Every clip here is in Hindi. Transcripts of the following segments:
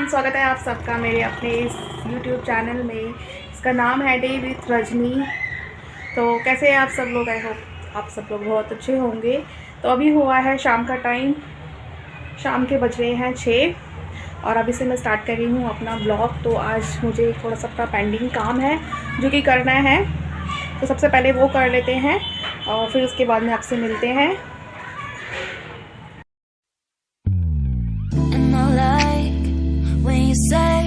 स्वागत है आप सबका मेरे अपने इस YouTube चैनल में। इसका नाम है डे विथ रजनी। तो कैसे हैं आप सब लोग? आई होप आप सब लोग बहुत अच्छे होंगे। तो अभी हुआ है शाम का टाइम, शाम के बज रहे हैं 6 और अभी से मैं स्टार्ट कर रही हूँ अपना ब्लॉग। तो आज मुझे थोड़ा सा अपना पेंडिंग काम है जो कि करना है, तो सबसे पहले वो कर लेते हैं और फिर उसके बाद में आपसे मिलते हैं। When you say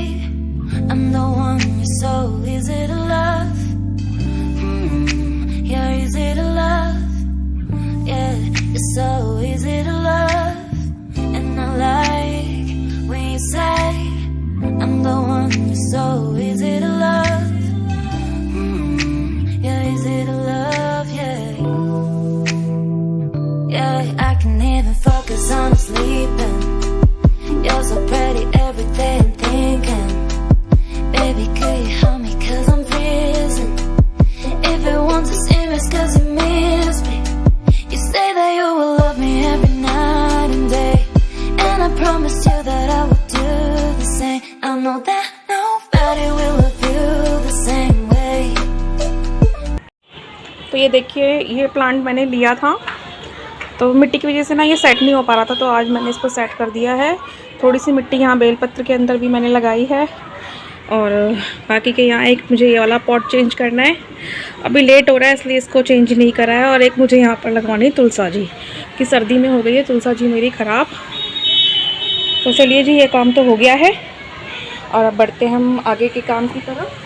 I'm the one you're so easy to love, you're easy to love, yeah, you're so easy to love. And I like when you say I'm the one you're so easy to love, you're easy to love, yeah, yeah, I can even focus on sleeping. You're so pretty every day I'm thinking, baby, could you help me cause I'm freezing. If you want to see me, it's cause you miss me. You say that you will love me every night and day, and I promised you that I would do the same. I know that nobody will love you the same way. तो ये देखिए, ये प्लांट मैंने लिया था तो मिट्टी की वजह से ना ये सेट नहीं हो पा रहा था, तो आज मैंने इसको सेट कर दिया है। थोड़ी सी मिट्टी यहाँ बेलपत्र के अंदर भी मैंने लगाई है और बाकी के यहाँ एक मुझे ये वाला पॉट चेंज करना है। अभी लेट हो रहा है इसलिए इसको चेंज नहीं करा है। और एक मुझे यहाँ पर लगवानी है तुलसा जी, कि सर्दी में हो गई है तुलसा जी मेरी ख़राब। तो चलिए जी, ये काम तो हो गया है और अब बढ़ते हैं हम आगे के काम की तरफ।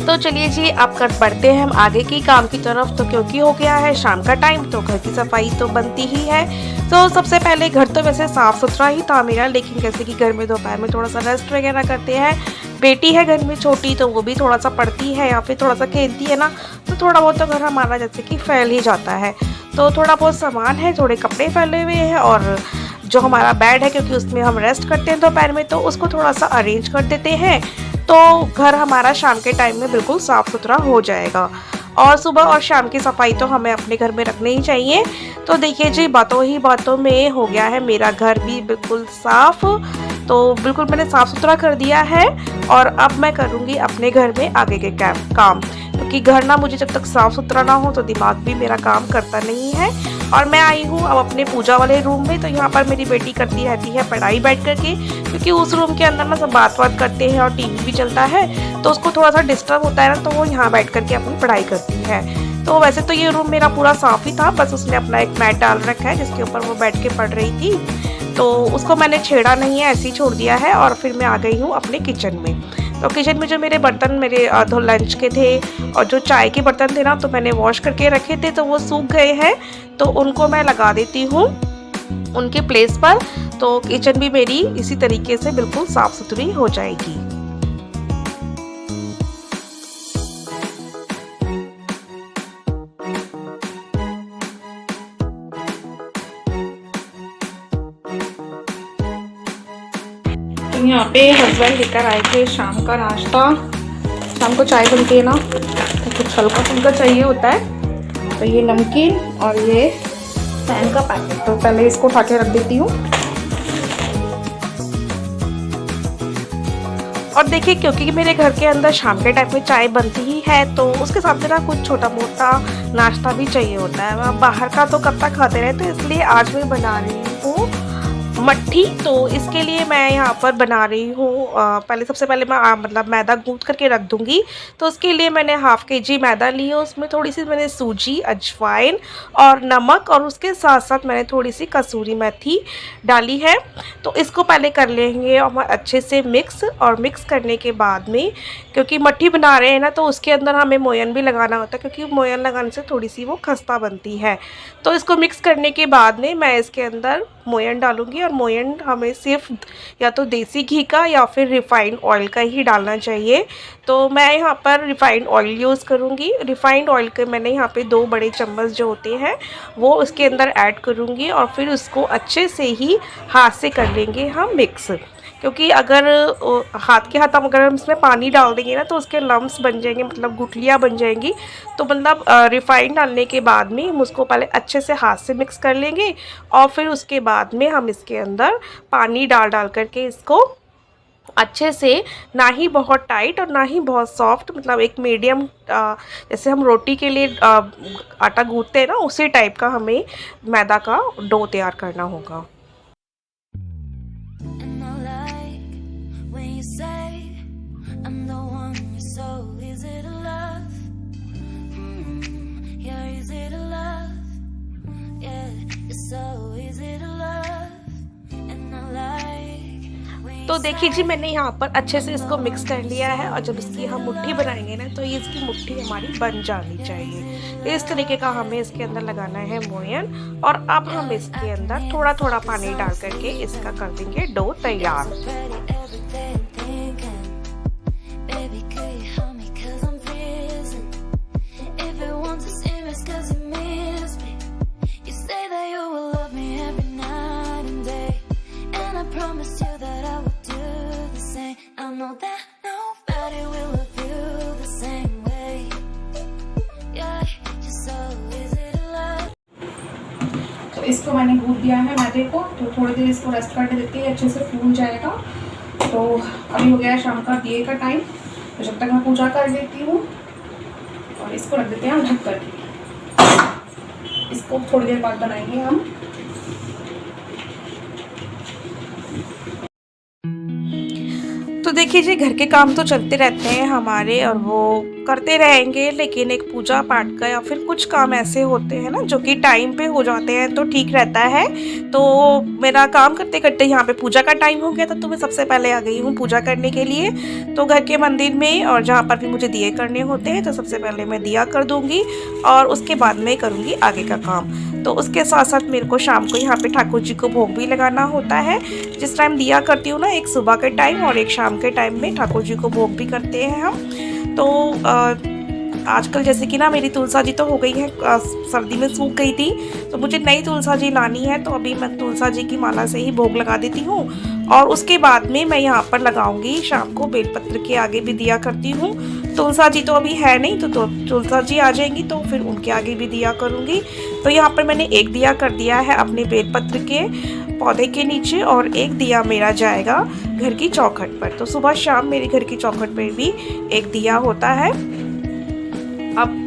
तो चलिए जी, अब कर बढ़ते हैं हम आगे की काम की तरफ। तो क्योंकि हो गया है शाम का टाइम तो घर की सफाई तो बनती ही है। तो सबसे पहले घर तो वैसे साफ़ सुथरा ही था मेरा, लेकिन जैसे कि घर में दोपहर में थोड़ा सा रेस्ट वगैरह करते हैं। बेटी है घर में छोटी, तो वो भी थोड़ा सा पढ़ती है या फिर थोड़ा सा खेलती है ना, तो थोड़ा बहुत तो घर हमारा जैसे कि फैल ही जाता है। तो थोड़ा बहुत सामान है, थोड़े कपड़े फैले हुए हैं और जो हमारा बेड है क्योंकि उसमें हम रेस्ट करते हैं दोपहर में, तो उसको थोड़ा सा अरेंज कर देते हैं। तो घर हमारा शाम के टाइम में बिल्कुल साफ़ सुथरा हो जाएगा। और सुबह और शाम की सफाई तो हमें अपने घर में रखनी ही चाहिए। तो देखिए जी, बातों ही बातों में हो गया है मेरा घर भी बिल्कुल साफ़। तो बिल्कुल मैंने साफ़ सुथरा कर दिया है और अब मैं करूँगी अपने घर में आगे के काम, क्योंकि घर ना मुझे जब तक साफ़ सुथरा ना हो तो दिमाग भी मेरा काम करता नहीं है। और मैं आई हूँ अब अपने पूजा वाले रूम में। तो यहाँ पर मेरी बेटी करती रहती है पढ़ाई बैठ करके, क्योंकि उस रूम के अंदर ना सब बात करते हैं और टीवी भी चलता है, तो उसको थोड़ा सा डिस्टर्ब होता है ना, तो वो यहाँ बैठ करके अपनी पढ़ाई करती है। तो वैसे तो ये रूम मेरा पूरा साफ़ ही था, बस उसने अपना एक मैट डाल रखा है जिसके ऊपर वो बैठ के पढ़ रही थी। तो उसको मैंने छेड़ा नहीं है, ऐसे ही छोड़ दिया है। और फिर मैं आ गई हूँ अपने किचन में। तो किचन में जो मेरे बर्तन मेरे लंच के थे और जो चाय के बर्तन थे ना, तो मैंने वॉश करके रखे थे, तो वो सूख गए हैं, तो उनको मैं लगा देती हूँ उनके प्लेस पर। तो किचन भी मेरी इसी तरीके से बिल्कुल साफ़ सुथरी हो जाएगी। यहाँ पे हस्बैंड लेकर आए थे शाम का नाश्ता। शाम को चाय बनती है ना, तो कुछ हल्का फुल्का चाहिए होता है। तो ये नमकीन और ये पैन का पैकेट, तो पहले इसको उठा के रख देती हूँ। और देखिए, क्योंकि मेरे घर के अंदर शाम के टाइम में चाय बनती ही है, तो उसके साथ में ना कुछ छोटा मोटा नाश्ता भी चाहिए होता है। बाहर का तो कब तक खाते रहे, तो इसलिए आज मैं बना रही हूँ मट्ठी। तो इसके लिए मैं यहाँ पर बना रही हूँ, पहले सबसे पहले मैं मतलब मैदा गूँथ करके रख दूँगी। तो उसके लिए मैंने हाफ़ kg मैदा ली है, उसमें थोड़ी सी मैंने सूजी, अजवाइन और नमक, और उसके साथ साथ मैंने थोड़ी सी कसूरी मेथी डाली है। तो इसको पहले कर लेंगे और अच्छे से मिक्स। और मिक्स करने के बाद में, क्योंकि मट्ठी बना रहे हैं ना, तो उसके अंदर हमें मोयन भी लगाना होता है, क्योंकि मोयन लगाने से थोड़ी सी वो खस्ता बनती है। तो इसको मिक्स करने के बाद में मैं इसके अंदर मोयन डालूँगी। और मोयन हमें सिर्फ या तो देसी घी का या फिर रिफ़ाइंड ऑयल का ही डालना चाहिए। तो मैं यहाँ पर रिफ़ाइंड ऑयल यूज़ करूँगी। रिफ़ाइंड ऑयल के मैंने यहाँ पे 2 बड़े चम्मच जो होते हैं वो उसके अंदर ऐड करूँगी और फिर उसको अच्छे से ही हाथ से कर लेंगे हम मिक्स। क्योंकि अगर हाथ के हाथ अगर हम इसमें पानी डाल देंगे ना तो उसके लम्स बन जाएंगे, मतलब गुठलियाँ बन जाएंगी। तो मतलब रिफाइंड डालने के बाद में हम उसको पहले अच्छे से हाथ से मिक्स कर लेंगे और फिर उसके बाद में हम इसके अंदर पानी डाल डाल करके इसको अच्छे से, ना ही बहुत टाइट और ना ही बहुत सॉफ्ट, मतलब एक मीडियम, जैसे हम रोटी के लिए आटा गूंथते हैं ना उसी टाइप का हमें मैदा का डो तैयार करना होगा। And I like when you say I'm the one you're so easy to love. You're easy to love. Yeah, you're so easy to love. And I like when तो you देखिए जी, say मैंने यहाँ पर अच्छे से इसको मिक्स कर लिया है और जब इसकी हम मुट्ठी बनाएंगे ना तो ये इसकी मुट्ठी हमारी बन जानी चाहिए। इस तरीके का हमें इसके अंदर लगाना है मोयन। और अब हम इसके अंदर थोड़ा थोड़ा पानी डाल करके इसका कर देंगे डो तैयार। pretty every day I'm thinking, baby, could you help me 'cause I'm freezing. If it wasn't serious 'cause you miss me, you say that you will love me every night and day, and I promised you that I would do the same. I know that nobody will love you the same way. Yeah, you're so easy to love. तो इसको मैंने गूंथ दिया है मैदे को, तो थोड़ी देर इसको रेस्ट करने देते हैं, अच्छे से फूल जाएगा। तो अभी हो गया है शाम का दिए का टाइम, तो जब तक मैं पूजा कर लेती हूँ और इसको रख देते हैं ढक कर। इसको थोड़ी देर बाद बनाएंगे हम। तो देखिए जी, घर के काम तो चलते रहते हैं हमारे और वो करते रहेंगे, लेकिन एक पूजा पाठ का या फिर कुछ काम ऐसे होते हैं ना जो कि टाइम पे हो जाते हैं तो ठीक रहता है। तो मेरा काम करते करते यहाँ पे पूजा का टाइम हो गया था, तो मैं सबसे पहले आ गई हूँ पूजा करने के लिए। तो घर के मंदिर में और जहाँ पर भी मुझे दिए करने होते हैं तो सबसे पहले मैं दिया कर दूँगी और उसके बाद में करूँगी आगे का काम। तो उसके साथ साथ मेरे को शाम को यहाँ पे ठाकुर जी को भोग भी लगाना होता है। जिस टाइम दिया करती हूँ ना, एक सुबह के टाइम और एक शाम के टाइम में ठाकुर जी को भोग भी करते हैं हम। तो आजकल जैसे कि ना मेरी तुलसा जी तो हो गई है, सर्दी में सूख गई थी, तो मुझे नई तुलसा जी लानी है। तो अभी मैं तुलसा जी की माला से ही भोग लगा देती हूँ और उसके बाद में मैं यहाँ पर लगाऊंगी शाम को बेलपत्र के आगे भी दिया करती हूँ। तुलसा जी तो अभी है नहीं, तो तुलसा जी आ जाएंगी तो फिर उनके आगे भी दिया करूँगी। तो यहाँ पर मैंने एक दिया कर दिया है अपने बेलपत्र के पौधे के नीचे और एक दिया मेरा जाएगा घर की चौखट पर। तो सुबह शाम मेरे घर की चौखट पर भी एक दिया होता है। अब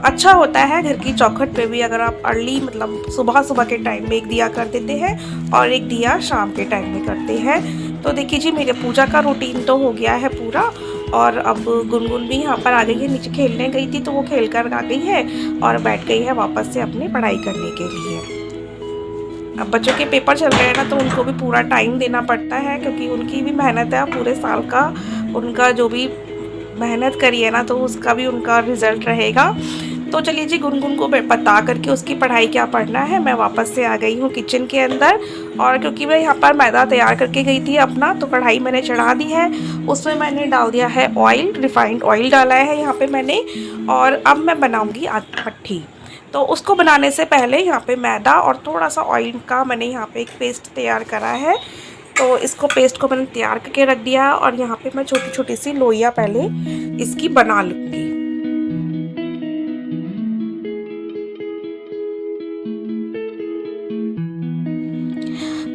अच्छा होता है घर की चौखट पे भी अगर आप अर्ली, मतलब सुबह सुबह के टाइम में एक दिया कर देते हैं और एक दिया शाम के टाइम में करते हैं। तो देखिए जी, मेरे पूजा का रूटीन तो हो गया है पूरा। और अब गुनगुन भी यहाँ पर आ गई है, नीचे खेलने गई थी तो वो खेल कर आ गई है और बैठ गई है वापस से अपनी पढ़ाई करने के लिए। अब बच्चों के पेपर चल रहे हैं ना, तो उनको भी पूरा टाइम देना पड़ता है क्योंकि उनकी भी मेहनत है, पूरे साल का उनका जो भी मेहनत करी है ना तो उसका भी उनका रिज़ल्ट रहेगा। तो चलिए जी, गुनगुन को बता करके उसकी पढ़ाई क्या पढ़ना है मैं वापस से आ गई हूँ किचन के अंदर। और क्योंकि मैं यहाँ पर मैदा तैयार करके गई थी अपना, तो कढ़ाई मैंने चढ़ा दी है, उसमें मैंने डाल दिया है ऑयल, रिफाइंड ऑयल डाला है यहाँ पे मैंने। और अब मैं बनाऊँगी मट्ठी। तो उसको बनाने से पहले यहाँ पे मैदा और थोड़ा सा ऑयल का मैंने यहाँ पे एक पेस्ट तैयार करा है। तो इसको पेस्ट को मैंने तैयार करके रख दिया है और यहाँ पे मैं छोटी छोटी सी लोइयाँ पहले इसकी बना लूँगी।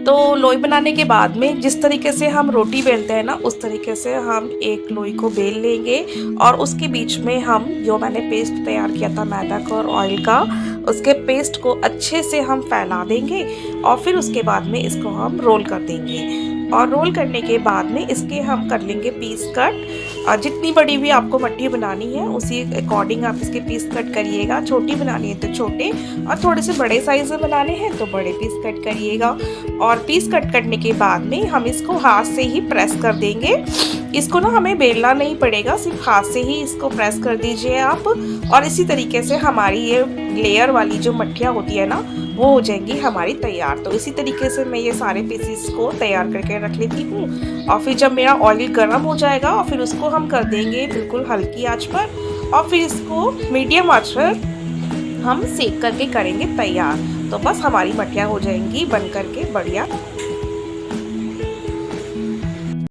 तो लोई बनाने के बाद में जिस तरीके से हम रोटी बेलते हैं ना, उस तरीके से हम एक लोई को बेल लेंगे और उसके बीच में हम जो मैंने पेस्ट तैयार किया था मैदा का और ऑयल का, उसके पेस्ट को अच्छे से हम फैला देंगे और फिर उसके बाद में इसको हम रोल कर देंगे। और रोल करने के बाद में इसके हम कर लेंगे पीस कट। और जितनी बड़ी भी आपको मट्ठी बनानी है उसी अकॉर्डिंग आप इसके पीस कट करिएगा। छोटी बनानी है तो छोटे, और थोड़े से बड़े साइज़ में बनाने हैं तो बड़े पीस कट करिएगा। और पीस कट करने के बाद में हम इसको हाथ से ही प्रेस कर देंगे। इसको ना हमें बेलना नहीं पड़ेगा, सिर्फ हाथ से ही इसको प्रेस कर दीजिए आप। और इसी तरीके से हमारी ये लेयर वाली जो मट्ठियाँ होती है ना, वो हो जाएंगी हमारी तैयार। तो इसी तरीके से मैं ये सारे पीसेस को तैयार करके रख लेती हूँ। और फिर जब मेरा ऑयल गर्म हो जाएगा और फिर उसको हम कर देंगे बिल्कुल हल्की आंच पर, और फिर इसको मीडियम आंच पर हम सेक करके करेंगे तैयार। तो बस हमारी मट्ठियाँ हो जाएंगी बन करके बढ़िया